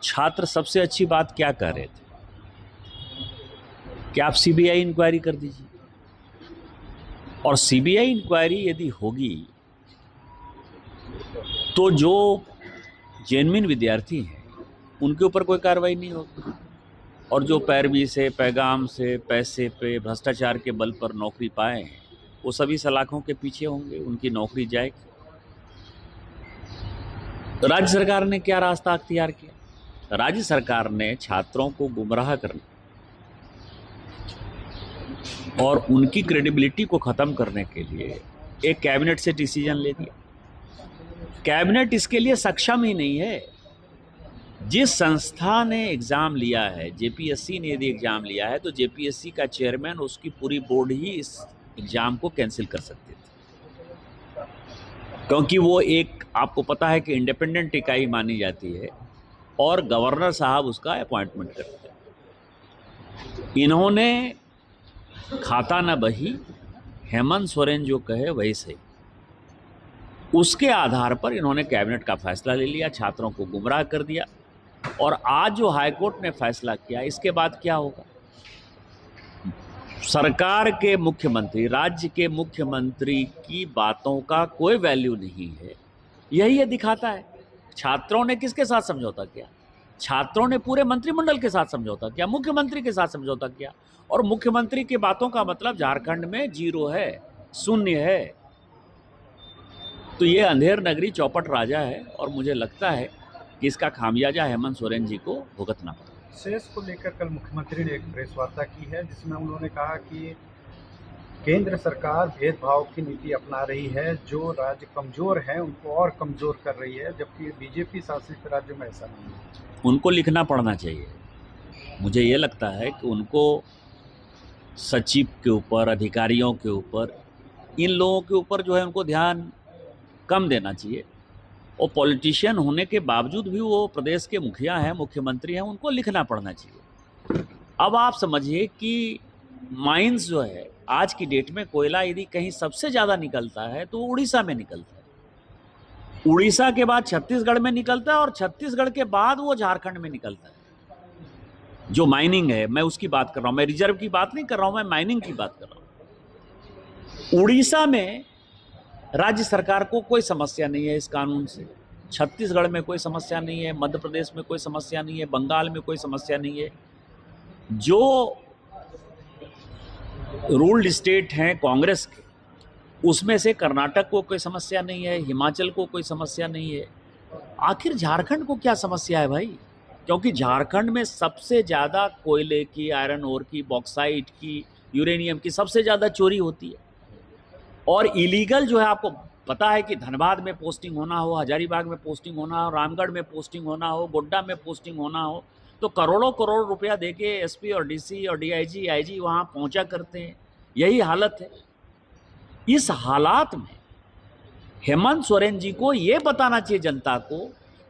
छात्र सबसे अच्छी बात क्या कह रहे थे कि आप सीबीआई इंक्वायरी कर दीजिए, और सीबीआई इंक्वायरी यदि होगी तो जो जेन्युइन विद्यार्थी हैं उनके ऊपर कोई कार्रवाई नहीं होगी, और जो पैरवी से, पैगाम से, पैसे पे, भ्रष्टाचार के बल पर नौकरी पाए हैं वो सभी सलाखों के पीछे होंगे, उनकी नौकरी जाएगी। तो राज्य सरकार ने क्या रास्ता अख्तियार किया? राज्य सरकार ने छात्रों को गुमराह करने और उनकी क्रेडिबिलिटी को खत्म करने के लिए एक कैबिनेट से डिसीजन ले दिया। कैबिनेट इसके लिए सक्षम ही नहीं है। जिस संस्था ने एग्जाम लिया है, जेपीएससी ने यदि एग्जाम लिया है, तो जेपीएससी का चेयरमैन, उसकी पूरी बोर्ड ही इस एग्जाम को कैंसिल कर सकते थे, क्योंकि वो एक, आपको पता है कि इंडिपेंडेंट इकाई मानी जाती है और गवर्नर साहब उसका अपॉइंटमेंट करते हैं। इन्होंने खाता न बही, हेमंत सोरेन जो कहे वही सही, उसके आधार पर इन्होंने कैबिनेट का फैसला ले लिया, छात्रों को गुमराह कर दिया। और आज जो हाईकोर्ट ने फैसला किया, इसके बाद क्या होगा? सरकार के मुख्यमंत्री, राज्य के मुख्यमंत्री की बातों का कोई वैल्यू नहीं है। यही ये दिखाता है। छात्रों ने किसके साथ समझौता किया? छात्रों ने पूरे मंत्रिमंडल के साथ समझौता किया, मुख्यमंत्री के साथ समझौता किया, और मुख्यमंत्री की बातों का मतलब झारखंड में जीरो है, शून्य है। तो ये अंधेर नगरी चौपट राजा है, और मुझे लगता है कि इसका खामियाजा हेमंत सोरेन जी को भुगतना पड़ा। सेस को लेकर कल मुख्यमंत्री ने एक प्रेस वार्ता की है, जिसमें उन्होंने कहा कि केंद्र सरकार भेदभाव की नीति अपना रही है, जो राज्य कमजोर हैं उनको और कमजोर कर रही है, जबकि बीजेपी शासित राज्य में ऐसा नहीं है। उनको लिखना पढ़ना चाहिए। मुझे ये लगता है कि उनको सचिव के ऊपर, अधिकारियों के ऊपर, इन लोगों के ऊपर जो है उनको ध्यान कम देना चाहिए। और पॉलिटिशियन होने के बावजूद भी वो प्रदेश के मुखिया हैं, मुख्यमंत्री हैं, उनको लिखना पढ़ना चाहिए। अब आप समझिए कि माइंस जो है, आज की डेट में कोयला यदि कहीं सबसे ज़्यादा निकलता है तो उड़ीसा में निकलता है, उड़ीसा के बाद छत्तीसगढ़ में निकलता है, और छत्तीसगढ़ के बाद वो झारखंड में निकलता है। जो माइनिंग है, मैं उसकी बात कर रहा हूँ, मैं रिजर्व की बात नहीं कर रहा हूँ, मैं माइनिंग की बात कर रहा हूँ। उड़ीसा में राज्य सरकार को कोई समस्या नहीं है इस कानून से, छत्तीसगढ़ में कोई समस्या नहीं है, मध्य प्रदेश में कोई समस्या नहीं है, बंगाल में कोई समस्या नहीं है। जो रूल्ड स्टेट हैं कांग्रेस के, उसमें से कर्नाटक को कोई समस्या नहीं है, हिमाचल को कोई समस्या नहीं है। आखिर झारखंड को क्या समस्या है भाई? क्योंकि झारखंड में सबसे ज़्यादा कोयले की, आयरन ओर की, बॉक्साइट की, यूरेनियम की सबसे ज़्यादा चोरी होती है। और इलीगल जो है, आपको पता है कि धनबाद में पोस्टिंग होना हो, हजारीबाग में पोस्टिंग होना हो, रामगढ़ में पोस्टिंग होना हो, गोड्डा में पोस्टिंग होना हो, तो करोड़ों करोड़ रुपया देके एसपी और डीसी और डीआईजी, आईजी वहाँ पहुँचा करते हैं। यही हालत है। इस हालात में हेमंत सोरेन जी को ये बताना चाहिए जनता को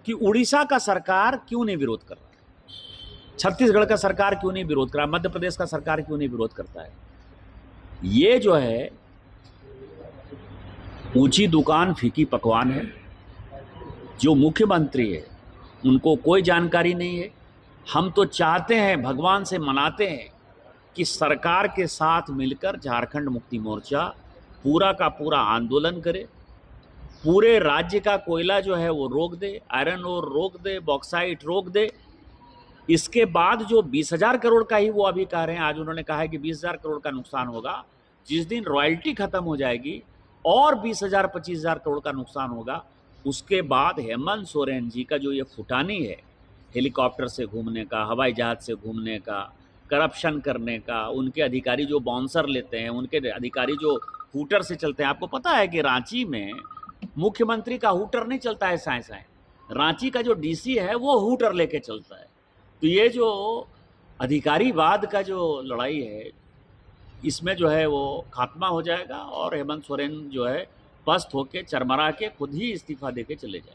कि उड़ीसा का सरकार क्यों नहीं विरोध कर रहा है, छत्तीसगढ़ का सरकार क्यों नहीं विरोध कर रहा है, मध्य प्रदेश का सरकार क्यों नहीं विरोध करता है। ये जो है ऊंची दुकान फीकी पकवान है। जो मुख्यमंत्री है उनको कोई जानकारी नहीं है। हम तो चाहते हैं, भगवान से मनाते हैं कि सरकार के साथ मिलकर झारखंड मुक्ति मोर्चा पूरा का पूरा आंदोलन करे, पूरे राज्य का कोयला जो है वो रोक दे, आयरन ओर रोक दे, बॉक्साइट रोक दे। इसके बाद जो 20,000 करोड़ का ही वो अभी कह रहे हैं, आज उन्होंने कहा है कि 20,000 करोड़ का नुकसान होगा। जिस दिन रॉयल्टी खत्म हो जाएगी और 20,000 25,000 करोड़ का नुकसान होगा, उसके बाद हेमंत सोरेन जी का जो ये फुटानी है, हेलीकॉप्टर से घूमने का, हवाई जहाज से घूमने का, करप्शन करने का, उनके अधिकारी जो बाउंसर लेते हैं, उनके अधिकारी जो हूटर से चलते हैं। आपको पता है कि रांची में मुख्यमंत्री का हूटर नहीं चलता है साए साए, रांची का जो डीसी है वो हूटर लेके चलता है। तो ये जो अधिकारीवाद का जो लड़ाई है, इसमें जो है वो खात्मा हो जाएगा, और हेमंत सोरेन जो है पस्त होके, चरमरा के खुद ही इस्तीफा देके चले जाएंगे।